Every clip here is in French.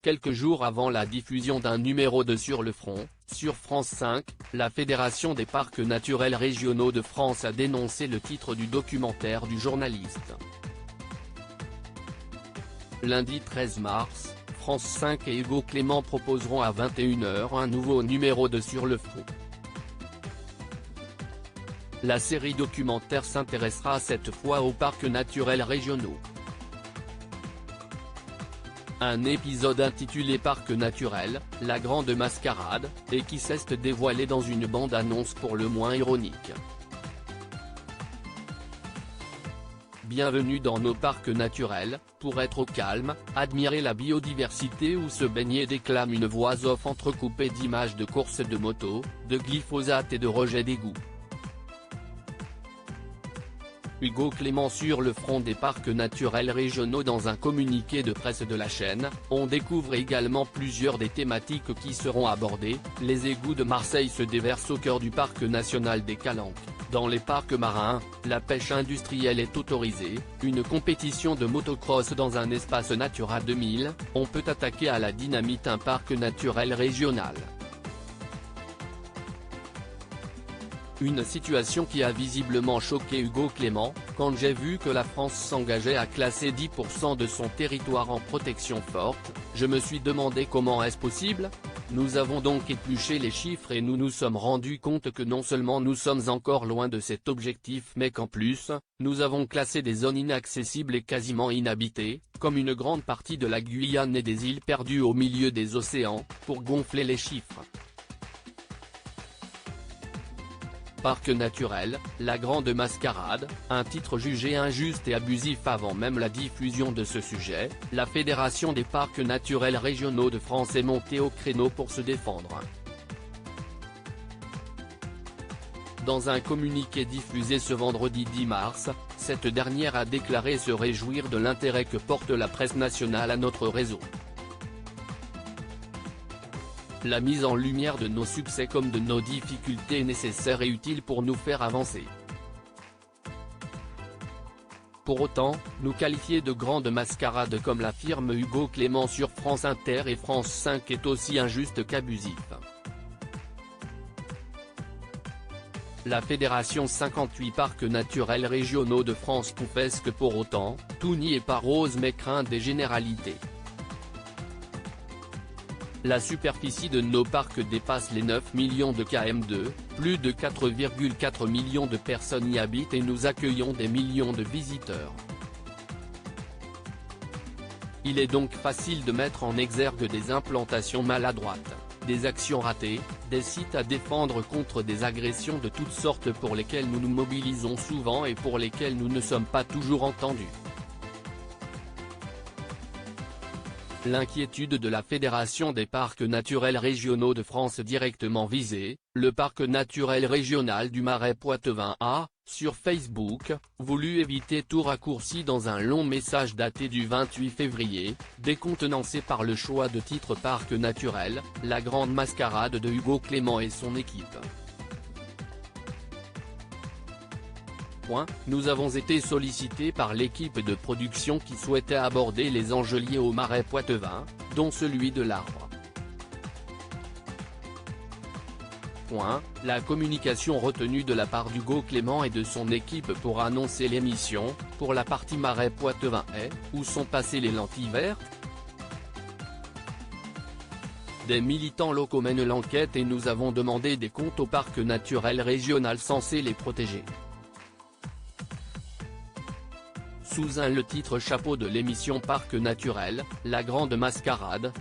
quelques jours avant la diffusion d'un numéro de Sur le front. Sur France 5, la Fédération des parcs naturels régionaux de France a dénoncé le titre du documentaire du journaliste. Lundi 13 mars, France 5 et Hugo Clément proposeront à 21h un nouveau numéro de Sur le front. La série documentaire s'intéressera cette fois aux parcs naturels régionaux. Un épisode intitulé Parcs naturels, la grande mascarade, et qui s'est dévoilé dans une bande-annonce pour le moins ironique. Bienvenue dans nos parcs naturels, pour être au calme, admirer la biodiversité ou se baigner, déclame une voix off entrecoupée d'images de courses de moto, de glyphosate et de rejets d'égouts. Hugo Clément sur le front des parcs naturels régionaux. Dans un communiqué de presse de la chaîne, on découvre également plusieurs des thématiques qui seront abordées. Les égouts de Marseille se déversent au cœur du parc national des Calanques. Dans les parcs marins, la pêche industrielle est autorisée, une compétition de motocross dans un espace Natura 2000, on peut attaquer à la dynamite un parc naturel régional. Une situation qui a visiblement choqué Hugo Clément, quand j'ai vu que la France s'engageait à classer 10% de son territoire en protection forte, je me suis demandé comment est-ce possible ? Nous avons donc épluché les chiffres et nous nous sommes rendus compte que non seulement nous sommes encore loin de cet objectif mais qu'en plus, nous avons classé des zones inaccessibles et quasiment inhabitées, comme une grande partie de la Guyane et des îles perdues au milieu des océans, pour gonfler les chiffres. Parc naturel, la grande mascarade, un titre jugé injuste et abusif avant même la diffusion de ce sujet, la Fédération des parcs naturels régionaux de France est montée au créneau pour se défendre. Dans un communiqué diffusé ce vendredi 10 mars, cette dernière a déclaré se réjouir de l'intérêt que porte la presse nationale à notre réseau. La mise en lumière de nos succès comme de nos difficultés est nécessaire et utile pour nous faire avancer. Pour autant, nous qualifier de grande mascarade comme l'affirme Hugo Clément sur France Inter et France 5 est aussi injuste qu'abusif. La Fédération 58 parcs naturels régionaux de France confesse que pour autant, tout n'y est pas rose mais craint des généralités. La superficie de nos parcs dépasse les 9 millions de km², plus de 4,4 millions de personnes y habitent et nous accueillons des millions de visiteurs. Il est donc facile de mettre en exergue des implantations maladroites, des actions ratées, des sites à défendre contre des agressions de toutes sortes pour lesquelles nous nous mobilisons souvent et pour lesquelles nous ne sommes pas toujours entendus. L'inquiétude de la Fédération des parcs naturels régionaux de France directement visée, le parc naturel régional du Marais poitevin a, sur Facebook, voulu éviter tout raccourci dans un long message daté du 28 février, décontenancé par le choix de titre Parc naturel, la grande mascarade de Hugo Clément et son équipe. Nous avons été sollicités par l'équipe de production qui souhaitait aborder les enjeux liés au Marais poitevin, dont celui de l'Arbre. La communication retenue de la part d'Hugo Clément et de son équipe pour annoncer l'émission, pour la partie Marais poitevin est, où sont passées les lentilles vertes ? Des militants locaux mènent l'enquête et nous avons demandé des comptes au parc naturel régional censé les protéger. Sous le titre chapeau de l'émission Parc naturel, la grande mascarade.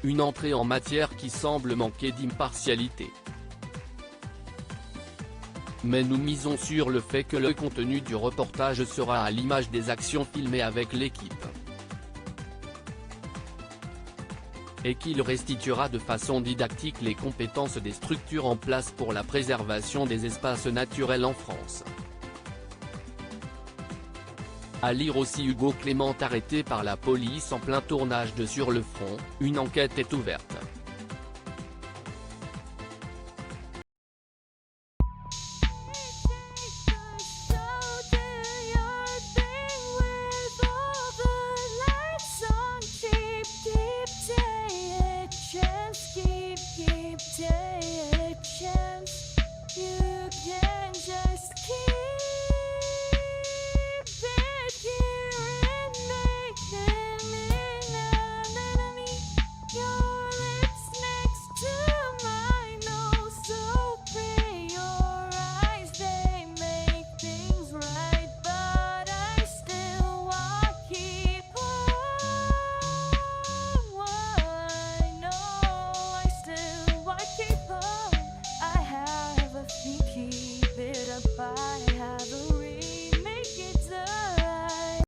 Une entrée en matière qui semble manquer d'impartialité. Mais nous misons sur le fait que le contenu du reportage sera à l'image des actions filmées avec l'équipe. Et qu'il restituera de façon didactique les compétences des structures en place pour la préservation des espaces naturels en France. À lire aussi Hugo Clément arrêté par la police en plein tournage de Sur le front, une enquête est ouverte.